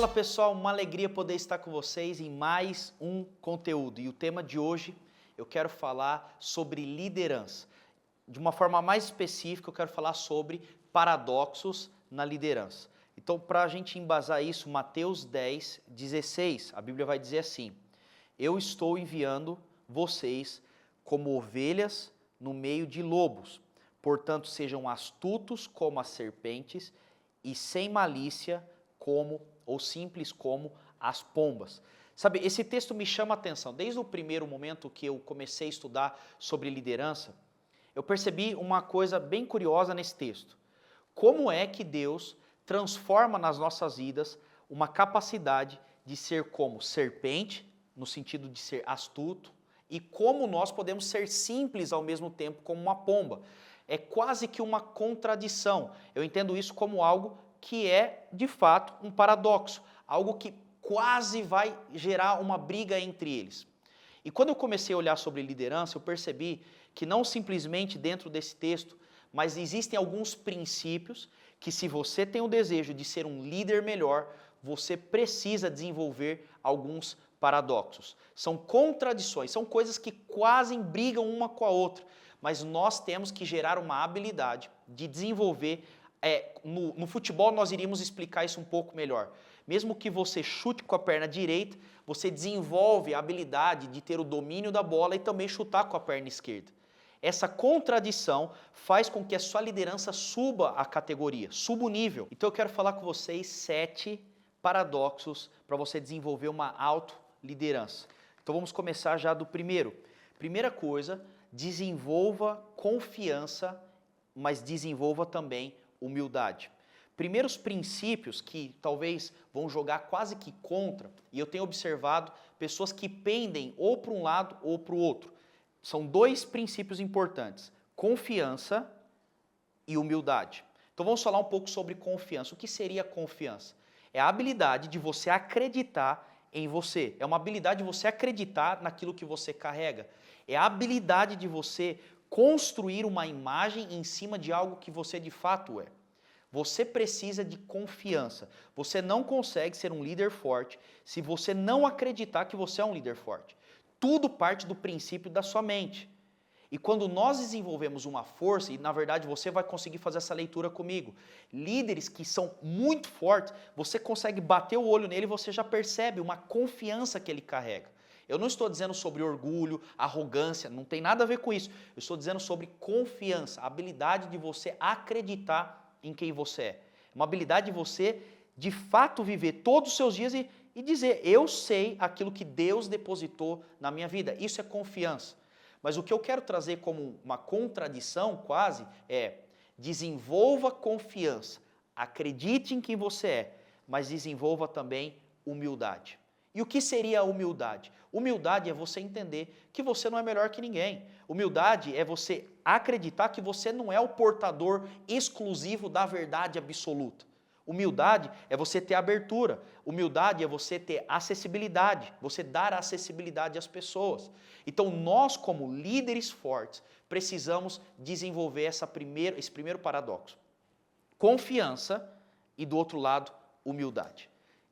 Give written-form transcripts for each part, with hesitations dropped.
Fala pessoal, uma alegria poder estar com vocês em mais um conteúdo. E o tema de hoje eu quero falar sobre liderança. De uma forma mais específica, eu quero falar sobre paradoxos na liderança. Então, para a gente embasar isso, Mateus 10, 16, a Bíblia vai dizer assim: eu estou enviando vocês como ovelhas no meio de lobos. Portanto, sejam astutos como as serpentes e sem malícia ou simples como as pombas. Sabe, esse texto me chama a atenção. Desde o primeiro momento que eu comecei a estudar sobre liderança, eu percebi uma coisa bem curiosa nesse texto. Como é que Deus transforma nas nossas vidas uma capacidade de ser como serpente, no sentido de ser astuto, e como nós podemos ser simples ao mesmo tempo como uma pomba. É quase que uma contradição. Eu entendo isso como algo que é, de fato, um paradoxo, algo que quase vai gerar uma briga entre eles. E quando eu comecei a olhar sobre liderança, eu percebi que não simplesmente dentro desse texto, mas existem alguns princípios que, se você tem o desejo de ser um líder melhor, você precisa desenvolver alguns paradoxos. São contradições, são coisas que quase brigam uma com a outra, mas nós temos que gerar uma habilidade de desenvolver. No futebol nós iríamos explicar isso um pouco melhor. Mesmo que você chute com a perna direita, você desenvolve a habilidade de ter o domínio da bola e também chutar com a perna esquerda. Essa contradição faz com que a sua liderança suba a categoria, suba o nível. Então eu quero falar com vocês 7 paradoxos para você desenvolver uma autoliderança. Então vamos começar já do primeiro. Primeira coisa, desenvolva confiança, mas desenvolva também humildade. Primeiros princípios que talvez vão jogar quase que contra, e eu tenho observado pessoas que pendem ou para um lado ou para o outro. São 2 princípios importantes: confiança e humildade. Então vamos falar um pouco sobre confiança. O que seria confiança? É a habilidade de você acreditar em você. É uma habilidade de você acreditar naquilo que você carrega. É a habilidade de você construir uma imagem em cima de algo que você de fato é. Você precisa de confiança. Você não consegue ser um líder forte se você não acreditar que você é um líder forte. Tudo parte do princípio da sua mente. E quando nós desenvolvemos uma força, e na verdade você vai conseguir fazer essa leitura comigo, líderes que são muito fortes, você consegue bater o olho nele e você já percebe uma confiança que ele carrega. Eu não estou dizendo sobre orgulho, arrogância, não tem nada a ver com isso. Eu estou dizendo sobre confiança, a habilidade de você acreditar em quem você é. Uma habilidade de você, de fato, viver todos os seus dias e dizer: eu sei aquilo que Deus depositou na minha vida. Isso é confiança. Mas o que eu quero trazer como uma contradição quase é: desenvolva confiança, acredite em quem você é, mas desenvolva também humildade. E o que seria a humildade? Humildade é você entender que você não é melhor que ninguém. Humildade é você acreditar que você não é o portador exclusivo da verdade absoluta. Humildade é você ter abertura. Humildade é você ter acessibilidade, você dar acessibilidade às pessoas. Então nós, como líderes fortes, precisamos desenvolver esse primeiro paradoxo. Confiança e, do outro lado, humildade.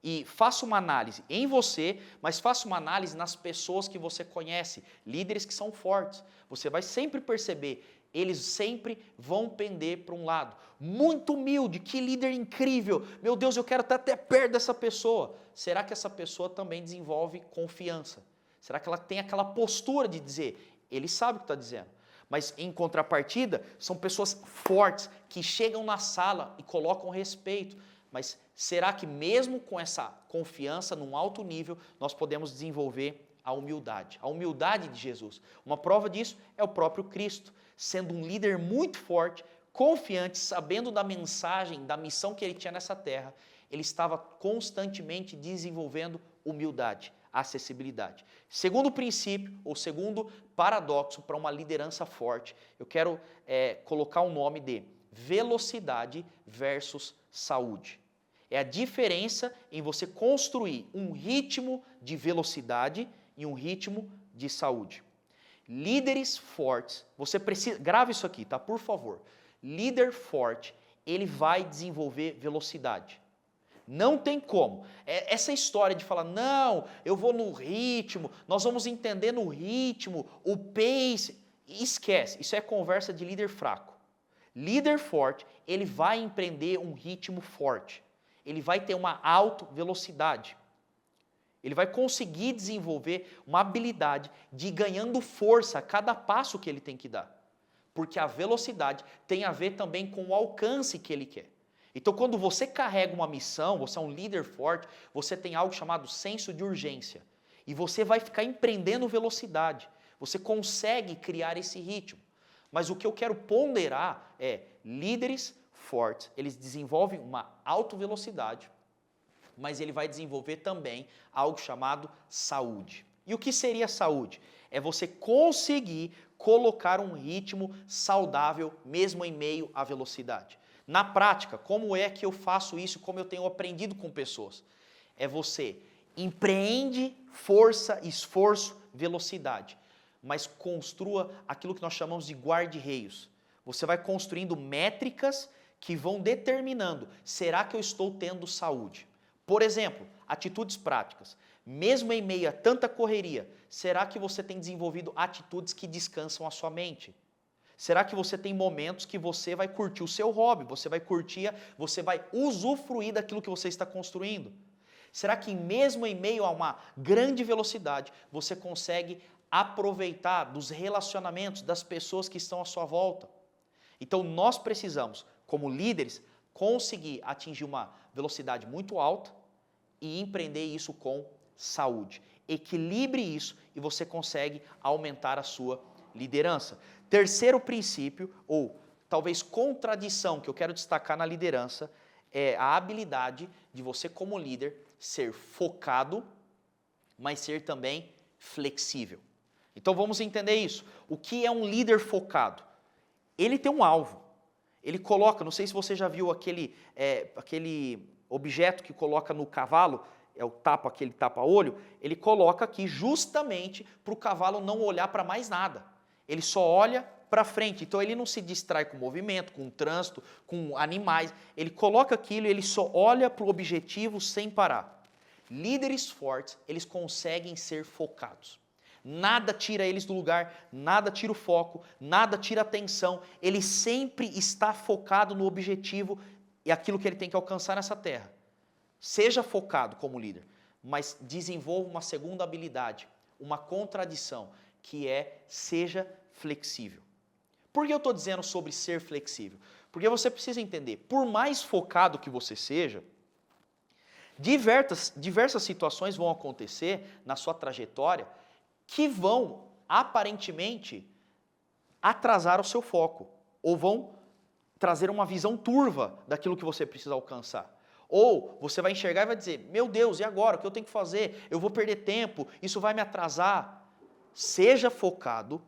E faça uma análise em você, mas faça uma análise nas pessoas que você conhece, líderes que são fortes. Você vai sempre perceber, eles sempre vão pender para um lado. Muito humilde, que líder incrível, meu Deus, eu quero estar até perto dessa pessoa. Será que essa pessoa também desenvolve confiança? Será que ela tem aquela postura de dizer, ele sabe o que está dizendo? Mas em contrapartida, são pessoas fortes, que chegam na sala e colocam respeito. Mas será que mesmo com essa confiança num alto nível, nós podemos desenvolver a humildade? A humildade de Jesus. Uma prova disso é o próprio Cristo, sendo um líder muito forte, confiante, sabendo da mensagem, da missão que ele tinha nessa terra, ele estava constantemente desenvolvendo humildade, acessibilidade. Segundo princípio, ou segundo paradoxo para uma liderança forte, eu quero colocar o nome de velocidade versus saúde. É a diferença em você construir um ritmo de velocidade e um ritmo de saúde. Líderes fortes, você precisa, grave isso aqui, tá? Por favor. Líder forte, ele vai desenvolver velocidade. Não tem como. Essa história de falar, não, eu vou no ritmo, nós vamos entender no ritmo, o pace, esquece. Isso é conversa de líder fraco. Líder forte, ele vai empreender um ritmo forte. Ele vai ter uma alta velocidade. Ele vai conseguir desenvolver uma habilidade de ir ganhando força a cada passo que ele tem que dar. Porque a velocidade tem a ver também com o alcance que ele quer. Então, quando você carrega uma missão, você é um líder forte, você tem algo chamado senso de urgência. E você vai ficar empreendendo velocidade. Você consegue criar esse ritmo. Mas o que eu quero ponderar é, líderes fortes, eles desenvolvem uma alta velocidade, mas ele vai desenvolver também algo chamado saúde. E o que seria saúde? É você conseguir colocar um ritmo saudável mesmo em meio à velocidade. Na prática, como é que eu faço isso, como eu tenho aprendido com pessoas? É você empreende força, esforço, velocidade, mas construa aquilo que nós chamamos de guarda-reios. Você vai construindo métricas que vão determinando, será que eu estou tendo saúde? Por exemplo, atitudes práticas. Mesmo em meio a tanta correria, será que você tem desenvolvido atitudes que descansam a sua mente? Será que você tem momentos que você vai curtir o seu hobby, você vai usufruir daquilo que você está construindo? Será que mesmo em meio a uma grande velocidade, você consegue aproveitar dos relacionamentos das pessoas que estão à sua volta? Então nós precisamos, como líderes, conseguir atingir uma velocidade muito alta e empreender isso com saúde. Equilibre isso e você consegue aumentar a sua liderança. Terceiro princípio, ou talvez contradição que eu quero destacar na liderança, é a habilidade de você como líder ser focado, mas ser também flexível. Então vamos entender isso. O que é um líder focado? Ele tem um alvo. Ele coloca, não sei se você já viu aquele objeto que coloca no cavalo, aquele tapa-olho, ele coloca aqui justamente para o cavalo não olhar para mais nada. Ele só olha para frente, então ele não se distrai com movimento, com trânsito, com animais. Ele coloca aquilo e ele só olha para o objetivo sem parar. Líderes fortes, eles conseguem ser focados. Nada tira eles do lugar, nada tira o foco, nada tira a atenção. Ele sempre está focado no objetivo e aquilo que ele tem que alcançar nessa terra. Seja focado como líder, mas desenvolva uma segunda habilidade, uma contradição, que é seja flexível. Por que eu estou dizendo sobre ser flexível? Porque você precisa entender, por mais focado que você seja, diversas situações vão acontecer na sua trajetória que vão, aparentemente, atrasar o seu foco, ou vão trazer uma visão turva daquilo que você precisa alcançar. Ou você vai enxergar e vai dizer, meu Deus, e agora? O que eu tenho que fazer? Eu vou perder tempo, isso vai me atrasar. Seja focado,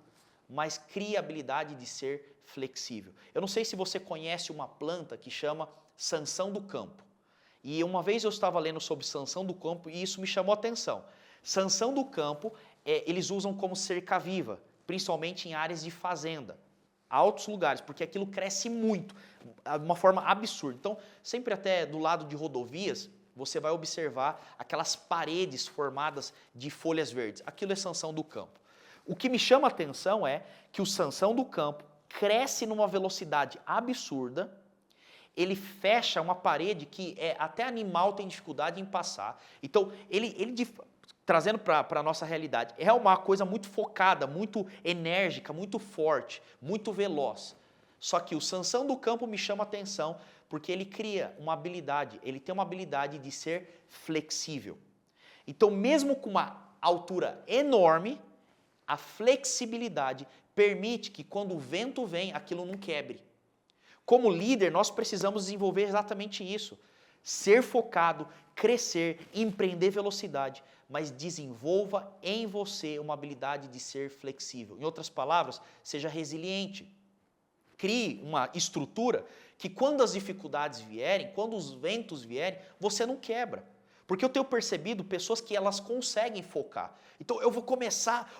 mas crie a habilidade de ser flexível. Eu não sei se você conhece uma planta que chama sanção do campo. E uma vez eu estava lendo sobre sanção do campo e isso me chamou a atenção. Sanção do campo, eles usam como cerca-viva, principalmente em áreas de fazenda, altos lugares, porque aquilo cresce muito, de uma forma absurda. Então, sempre até do lado de rodovias, você vai observar aquelas paredes formadas de folhas verdes. Aquilo é sanção do campo. O que me chama a atenção é que o sanção do campo cresce numa velocidade absurda, ele fecha uma parede que até animal tem dificuldade em passar. Então, trazendo para a nossa realidade, é uma coisa muito focada, muito enérgica, muito forte, muito veloz. Só que o sanção do campo me chama a atenção porque ele cria uma habilidade, ele tem uma habilidade de ser flexível. Então, mesmo com uma altura enorme, a flexibilidade permite que quando o vento vem, aquilo não quebre. Como líder, nós precisamos desenvolver exatamente isso. Ser focado, crescer, empreender velocidade, mas desenvolva em você uma habilidade de ser flexível. Em outras palavras, seja resiliente. Crie uma estrutura que quando as dificuldades vierem, quando os ventos vierem, você não quebra. Porque eu tenho percebido pessoas que elas conseguem focar. Então eu vou começar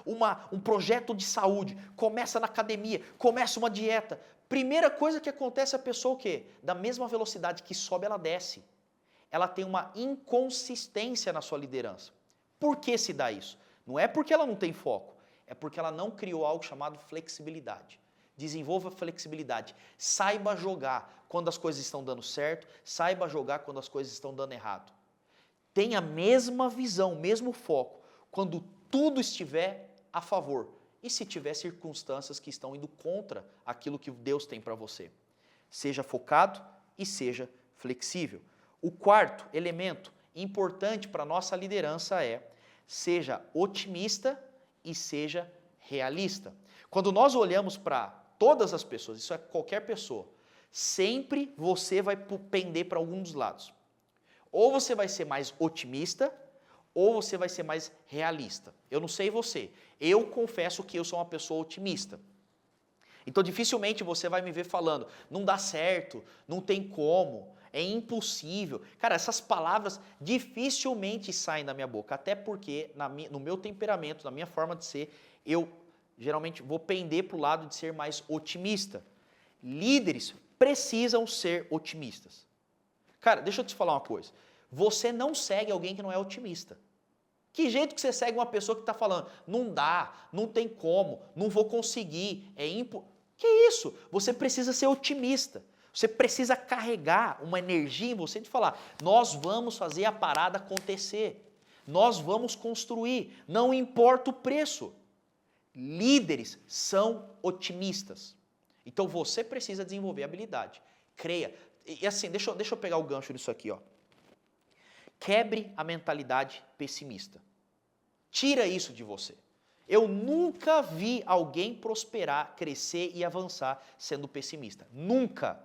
um projeto de saúde, começa na academia, começa uma dieta. Primeira coisa que acontece, a pessoa o quê? Da mesma velocidade que sobe, ela desce. ela tem uma inconsistência na sua liderança. Por que se dá isso? Não é porque ela não tem foco, é porque ela não criou algo chamado flexibilidade. Desenvolva flexibilidade. Saiba jogar quando as coisas estão dando certo, saiba jogar quando as coisas estão dando errado. Tenha a mesma visão, o mesmo foco, quando tudo estiver a favor e se tiver circunstâncias que estão indo contra aquilo que Deus tem para você. Seja focado e seja flexível. O quarto elemento importante para a nossa liderança é: seja otimista e seja realista. Quando nós olhamos para todas as pessoas, isso é qualquer pessoa, sempre você vai pender para algum dos lados. Ou você vai ser mais otimista, ou você vai ser mais realista. Eu não sei você, eu confesso que eu sou uma pessoa otimista. Então dificilmente você vai me ver falando, não dá certo, não tem como, é impossível. Cara, essas palavras dificilmente saem da minha boca, até porque no meu temperamento, na minha forma de ser, eu geralmente vou pender para o lado de ser mais otimista. Líderes precisam ser otimistas. Cara, deixa eu te falar uma coisa. Você não segue alguém que não é otimista. Que jeito que você segue uma pessoa que está falando, não dá, não tem como, não vou conseguir, é impossível. Que isso? Você precisa ser otimista. Você precisa carregar uma energia em você de falar, nós vamos fazer a parada acontecer. Nós vamos construir, não importa o preço. Líderes são otimistas. Então você precisa desenvolver habilidade. Creia. E assim, deixa eu pegar o gancho nisso aqui, ó. Quebre a mentalidade pessimista. Tira isso de você. Eu nunca vi alguém prosperar, crescer e avançar sendo pessimista. Nunca.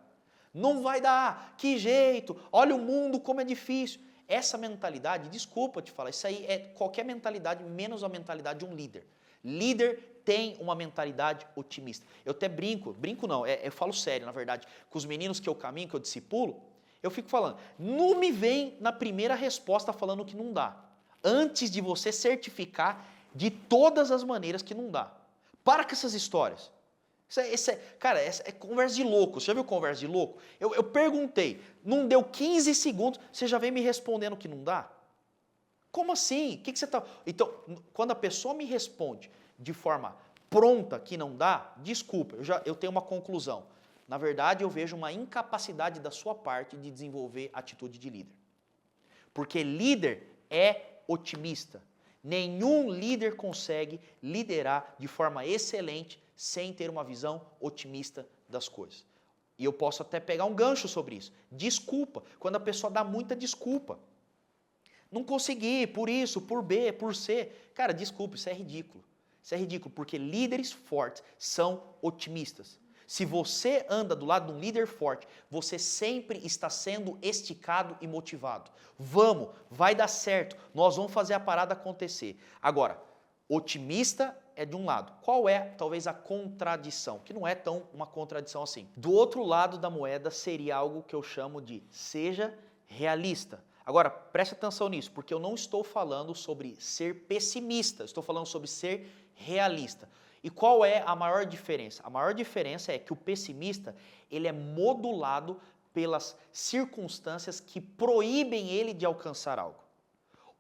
Não vai dar. Que jeito. Olha o mundo como é difícil. Essa mentalidade, desculpa te falar, isso aí é qualquer mentalidade menos a mentalidade de um líder. Líder tem uma mentalidade otimista. Eu até brinco não, eu falo sério, na verdade, com os meninos que eu caminho, que eu discipulo, eu fico falando, não me vem na primeira resposta falando que não dá. Antes de você certificar de todas as maneiras que não dá. Para com essas histórias. Cara, é conversa de louco. Você já viu conversa de louco? Eu perguntei, não deu 15 segundos, você já vem me respondendo que não dá? Como assim? O que você está... Então, quando a pessoa me responde de forma pronta que não dá, desculpa, eu tenho uma conclusão. Na verdade, eu vejo uma incapacidade da sua parte de desenvolver atitude de líder. Porque líder é otimista. Nenhum líder consegue liderar de forma excelente sem ter uma visão otimista das coisas. E eu posso até pegar um gancho sobre isso. Desculpa, quando a pessoa dá muita desculpa. Não consegui, por isso, por B, por C. Cara, desculpa, isso é ridículo. Isso é ridículo, porque líderes fortes são otimistas. Se você anda do lado de um líder forte, você sempre está sendo esticado e motivado. Vamos, vai dar certo, nós vamos fazer a parada acontecer. Agora, otimista é de um lado. Qual é, talvez, a contradição? Que não é tão uma contradição assim. Do outro lado da moeda seria algo que eu chamo de seja realista. Agora, preste atenção nisso, porque eu não estou falando sobre ser pessimista, estou falando sobre ser realista. E qual é a maior diferença? A maior diferença é que o pessimista, ele é modulado pelas circunstâncias que proíbem ele de alcançar algo.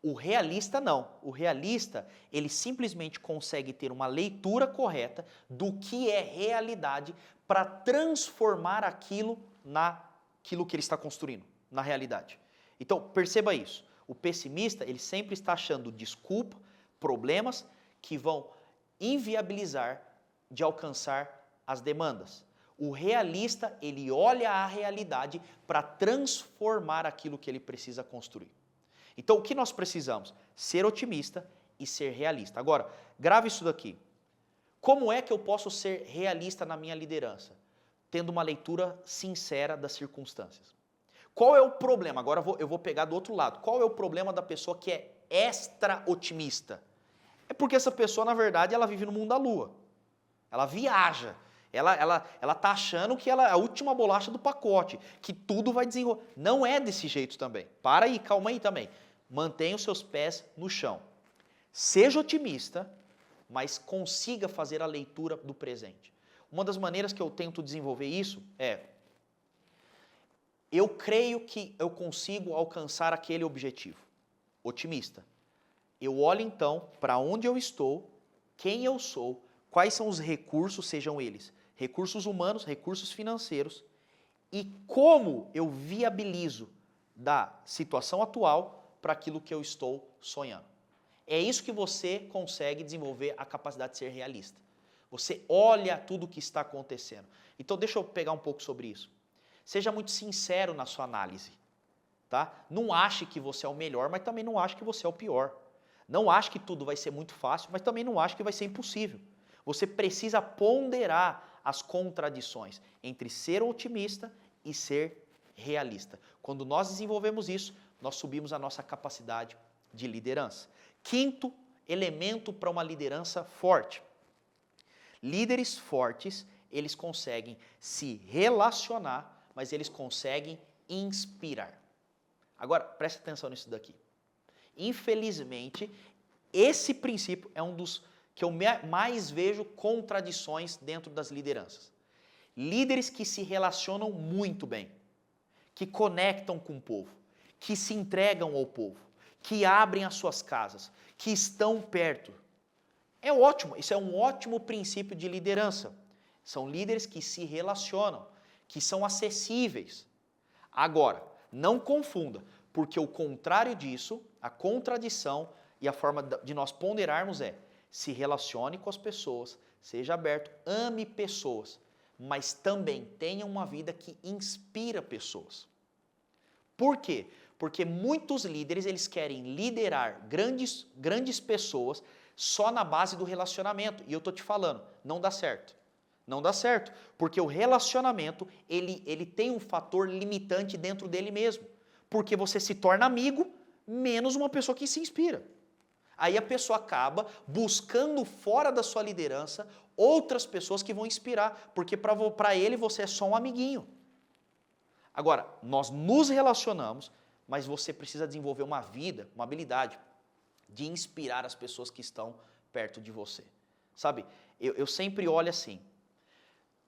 O realista não. O realista, ele simplesmente consegue ter uma leitura correta do que é realidade para transformar aquilo naquilo que ele está construindo, na realidade. Então, perceba isso. O pessimista, ele sempre está achando desculpa, problemas que vão inviabilizar de alcançar as demandas. O realista, ele olha a realidade para transformar aquilo que ele precisa construir. Então, o que nós precisamos? Ser otimista e ser realista. Agora, grave isso daqui. Como é que eu posso ser realista na minha liderança? Tendo uma leitura sincera das circunstâncias. Qual é o problema? Agora eu vou pegar do outro lado. Qual é o problema da pessoa que é extra otimista? É porque essa pessoa, na verdade, ela vive no mundo da lua. Ela viaja. Ela tá achando que ela é a última bolacha do pacote, que tudo vai desenrolar. Não é desse jeito também. Para aí, calma aí também. Mantenha os seus pés no chão. Seja otimista, mas consiga fazer a leitura do presente. Uma das maneiras que eu tento desenvolver isso é... eu creio que eu consigo alcançar aquele objetivo. Otimista. Eu olho então para onde eu estou, quem eu sou, quais são os recursos, sejam eles recursos humanos, recursos financeiros, e como eu viabilizo da situação atual para aquilo que eu estou sonhando. É isso que você consegue desenvolver a capacidade de ser realista. Você olha tudo o que está acontecendo. Então deixa eu pegar um pouco sobre isso. Seja muito sincero na sua análise. Tá? Não ache que você é o melhor, mas também não ache que você é o pior. Não ache que tudo vai ser muito fácil, mas também não ache que vai ser impossível. Você precisa ponderar as contradições entre ser otimista e ser realista. Quando nós desenvolvemos isso, nós subimos a nossa capacidade de liderança. Quinto elemento para uma liderança forte. Líderes fortes, eles conseguem se relacionar, mas eles conseguem inspirar. Agora, preste atenção nisso daqui. Infelizmente, esse princípio é um dos que eu mais vejo contradições dentro das lideranças. Líderes que se relacionam muito bem, que conectam com o povo, que se entregam ao povo, que abrem as suas casas, que estão perto. É ótimo, isso é um ótimo princípio de liderança. São líderes que se relacionam, que são acessíveis. Agora, não confunda, porque o contrário disso, a contradição e a forma de nós ponderarmos é: se relacione com as pessoas, seja aberto, ame pessoas, mas também tenha uma vida que inspira pessoas. Por quê? Porque muitos líderes, eles querem liderar grandes pessoas só na base do relacionamento. E eu estou te falando, não dá certo. Não dá certo, porque o relacionamento, ele tem um fator limitante dentro dele mesmo. Porque você se torna amigo, menos uma pessoa que se inspira. Aí a pessoa acaba buscando fora da sua liderança outras pessoas que vão inspirar, porque para ele você é só um amiguinho. Agora, nós nos relacionamos, mas você precisa desenvolver uma vida, uma habilidade de inspirar as pessoas que estão perto de você. Sabe, eu sempre olho assim,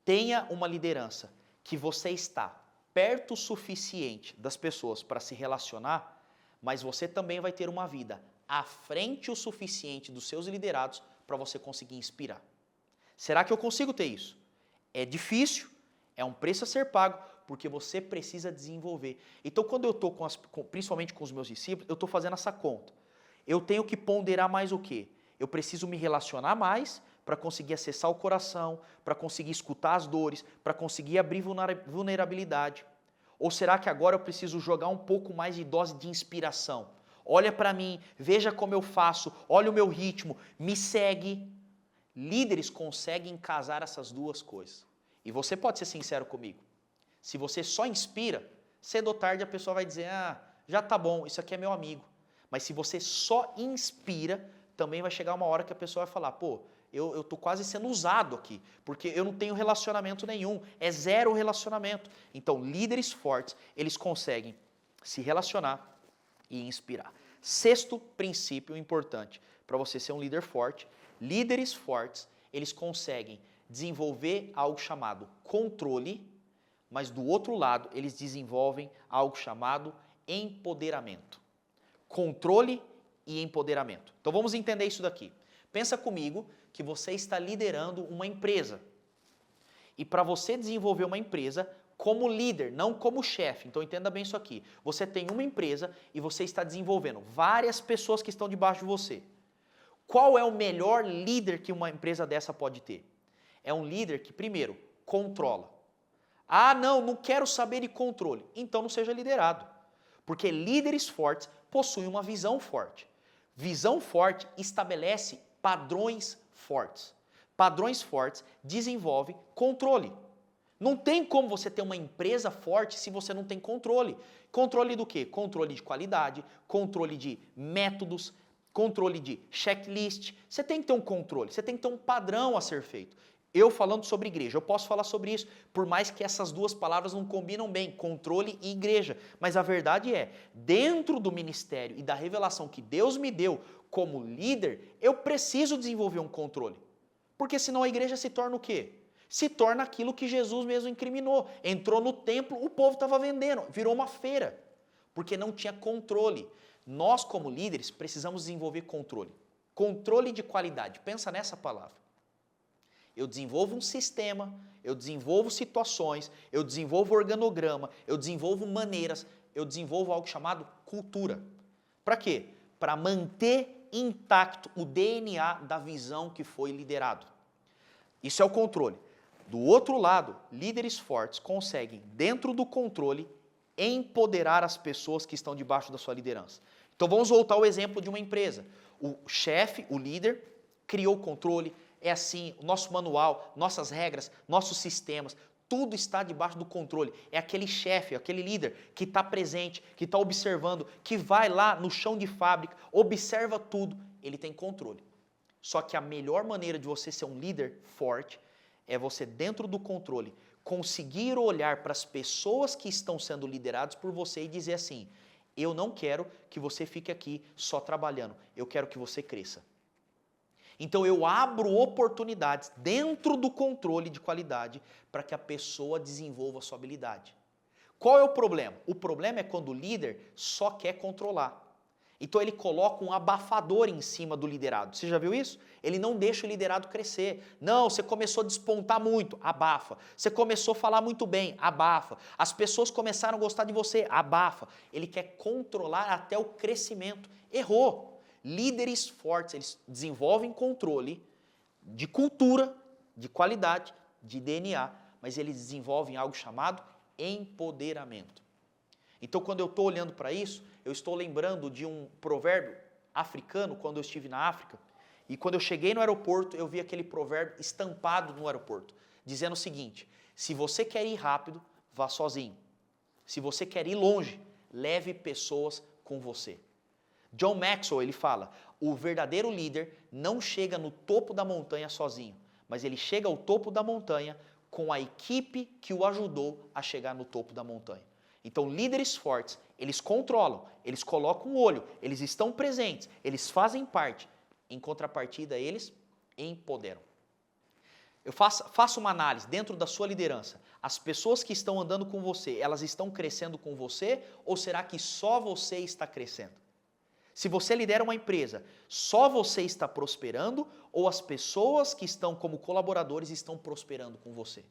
tenha uma liderança que você está perto o suficiente das pessoas para se relacionar, mas você também vai ter uma vida à frente o suficiente dos seus liderados para você conseguir inspirar. Será que eu consigo ter isso? É difícil, é um preço a ser pago, porque você precisa desenvolver. Então, quando eu estou, principalmente com os meus discípulos, eu estou fazendo essa conta. Eu tenho que ponderar mais o quê? Eu preciso me relacionar mais para conseguir acessar o coração, para conseguir escutar as dores, para conseguir abrir vulnerabilidade. Ou será que agora eu preciso jogar um pouco mais de dose de inspiração? Olha para mim, veja como eu faço, olha o meu ritmo, me segue. Líderes conseguem casar essas duas coisas. E você pode ser sincero comigo. Se você só inspira, cedo ou tarde a pessoa vai dizer: ah, já tá bom, isso aqui é meu amigo. Mas se você só inspira, também vai chegar uma hora que a pessoa vai falar: pô, eu estou quase sendo usado aqui, porque eu não tenho relacionamento nenhum, é zero relacionamento. Então, líderes fortes, eles conseguem se relacionar e inspirar. Sexto princípio importante para você ser um líder forte: líderes fortes, eles conseguem desenvolver algo chamado controle, mas do outro lado, eles desenvolvem algo chamado empoderamento. Controle e empoderamento. Então vamos entender isso daqui. Pensa comigo que você está liderando uma empresa. E para você desenvolver uma empresa como líder, não como chefe, então entenda bem isso aqui. Você tem uma empresa e você está desenvolvendo várias pessoas que estão debaixo de você. Qual é o melhor líder que uma empresa dessa pode ter? É um líder que, primeiro, controla. Ah, não quero saber de controle. Então não seja liderado. Porque líderes fortes possuem uma visão forte. Visão forte estabelece padrões fortes. Padrões fortes desenvolvem controle. Não tem como você ter uma empresa forte se você não tem controle. Controle do quê? Controle de qualidade, controle de métodos, controle de checklist. Você tem que ter um controle, você tem que ter um padrão a ser feito. Eu falando sobre igreja, eu posso falar sobre isso, por mais que essas duas palavras não combinam bem, controle e igreja. Mas a verdade é, dentro do ministério e da revelação que Deus me deu como líder, eu preciso desenvolver um controle. Porque senão a igreja se torna o quê? se torna aquilo que Jesus mesmo incriminou. Entrou no templo, o povo estava vendendo, virou uma feira, porque não tinha controle. Nós, como líderes, precisamos desenvolver controle. Controle de qualidade. Pensa nessa palavra. Eu desenvolvo um sistema, eu desenvolvo situações, eu desenvolvo organograma, eu desenvolvo maneiras, eu desenvolvo algo chamado cultura. Para quê? Para manter intacto o DNA da visão que foi liderado. Isso é o controle. Do outro lado, líderes fortes conseguem, dentro do controle, empoderar as pessoas que estão debaixo da sua liderança. Então vamos voltar ao exemplo de uma empresa. O chefe, o líder, criou o controle, é assim, o nosso manual, nossas regras, nossos sistemas, tudo está debaixo do controle. É aquele chefe, aquele líder que está presente, que está observando, que vai lá no chão de fábrica, observa tudo, ele tem controle. Só que a melhor maneira de você ser um líder forte é você, dentro do controle, conseguir olhar para as pessoas que estão sendo lideradas por você e dizer assim, eu não quero que você fique aqui só trabalhando, eu quero que você cresça. Então eu abro oportunidades dentro do controle de qualidade para que a pessoa desenvolva a sua habilidade. Qual é o problema? O problema é quando o líder só quer controlar. Então ele coloca um abafador em cima do liderado. Você já viu isso? Ele não deixa o liderado crescer. Não, você começou a despontar muito, abafa. Você começou a falar muito bem, abafa. As pessoas começaram a gostar de você, abafa. Ele quer controlar até o crescimento. Errou. Líderes fortes, eles desenvolvem controle de cultura, de qualidade, de DNA, mas eles desenvolvem algo chamado empoderamento. Então, quando eu estou olhando para isso, eu estou lembrando de um provérbio africano, quando eu estive na África, e quando eu cheguei no aeroporto, eu vi aquele provérbio estampado no aeroporto, dizendo o seguinte, se você quer ir rápido, vá sozinho. Se você quer ir longe, leve pessoas com você. John Maxwell, ele fala, o verdadeiro líder não chega no topo da montanha sozinho, mas ele chega ao topo da montanha com a equipe que o ajudou a chegar no topo da montanha. Então, líderes fortes, eles controlam, eles colocam o olho, eles estão presentes, eles fazem parte. Em contrapartida, eles empoderam. Eu faço uma análise dentro da sua liderança. As pessoas que estão andando com você, elas estão crescendo com você ou será que só você está crescendo? Se você lidera uma empresa, só você está prosperando ou as pessoas que estão como colaboradores estão prosperando com você?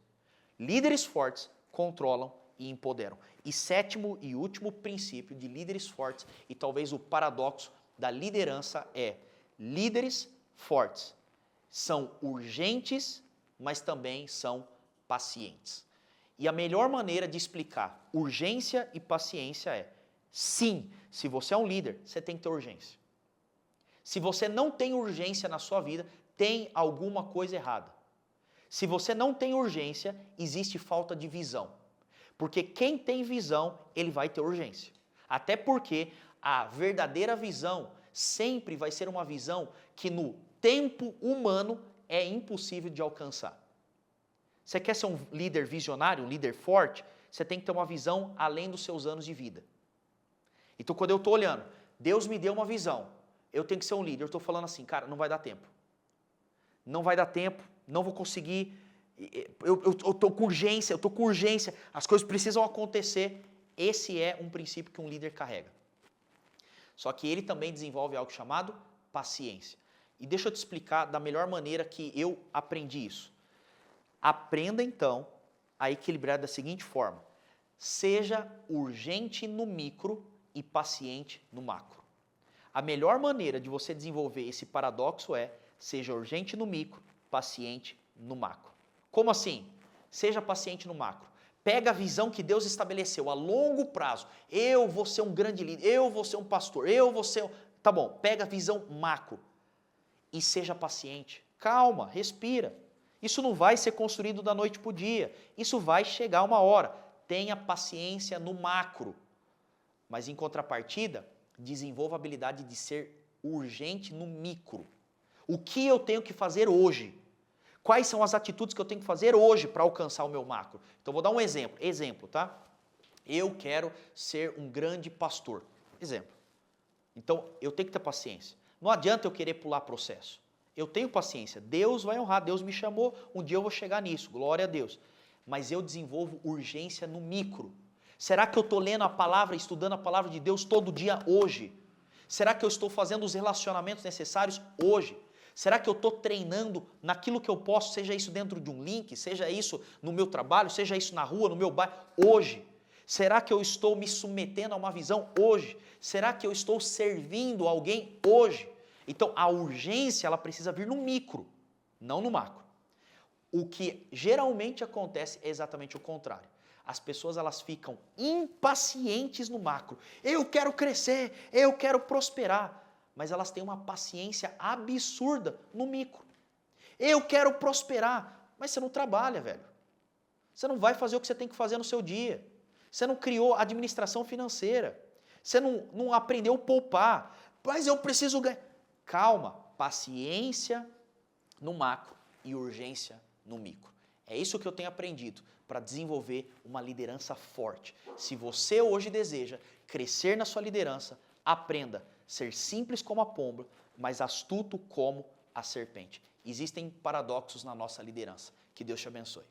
Líderes fortes controlam e empoderam. E sétimo e último princípio de líderes fortes, e talvez o paradoxo da liderança é, líderes fortes são urgentes, mas também são pacientes. E a melhor maneira de explicar urgência e paciência é, sim, se você é um líder, você tem que ter urgência. Se você não tem urgência na sua vida, tem alguma coisa errada. Se você não tem urgência, existe falta de visão. Porque quem tem visão, ele vai ter urgência. Até porque a verdadeira visão sempre vai ser uma visão que no tempo humano é impossível de alcançar. Você quer ser um líder visionário, um líder forte? Você tem que ter uma visão além dos seus anos de vida. Então, quando eu estou olhando, Deus me deu uma visão, eu tenho que ser um líder, eu estou falando assim, cara, não vai dar tempo. Não vai dar tempo, não vou conseguir, eu estou com urgência, as coisas precisam acontecer. Esse é um princípio que um líder carrega. Só que ele também desenvolve algo chamado paciência. E deixa eu te explicar da melhor maneira que eu aprendi isso. Aprenda, então, a equilibrar da seguinte forma. Seja urgente no micro e paciente no macro. A melhor maneira de você desenvolver esse paradoxo é seja urgente no micro, paciente no macro. Como assim? Seja paciente no macro. Pega a visão que Deus estabeleceu a longo prazo. Eu vou ser um grande líder, eu vou ser um pastor, eu vou ser... Tá bom, pega a visão macro e seja paciente. Calma, respira. Isso não vai ser construído da noite para o dia. Isso vai chegar uma hora. Tenha paciência no macro. Mas, em contrapartida, desenvolva a habilidade de ser urgente no micro. O que eu tenho que fazer hoje? Quais são as atitudes que eu tenho que fazer hoje para alcançar o meu macro? Então, vou dar um exemplo. Exemplo, tá? Eu quero ser um grande pastor. Exemplo. Então, eu tenho que ter paciência. Não adianta eu querer pular processo. Eu tenho paciência. Deus vai honrar, Deus me chamou, um dia eu vou chegar nisso, glória a Deus. Mas eu desenvolvo urgência no micro. Será que eu estou lendo a palavra, estudando a palavra de Deus todo dia hoje? Será que eu estou fazendo os relacionamentos necessários hoje? Será que eu estou treinando naquilo que eu posso, seja isso dentro de um link, seja isso no meu trabalho, seja isso na rua, no meu bairro, hoje? Será que eu estou me submetendo a uma visão hoje? Será que eu estou servindo alguém hoje? Então, a urgência, ela precisa vir no micro, não no macro. O que geralmente acontece é exatamente o contrário. As pessoas, elas ficam impacientes no macro. Eu quero crescer, eu quero prosperar. Mas elas têm uma paciência absurda no micro. Eu quero prosperar, mas você não trabalha, velho. Você não vai fazer o que você tem que fazer no seu dia. Você não criou administração financeira. Você não aprendeu a poupar. Mas eu preciso ganhar. Calma, paciência no macro e urgência no micro. É isso que eu tenho aprendido para desenvolver uma liderança forte. Se você hoje deseja crescer na sua liderança, aprenda a ser simples como a pomba, mas astuto como a serpente. Existem paradoxos na nossa liderança. Que Deus te abençoe.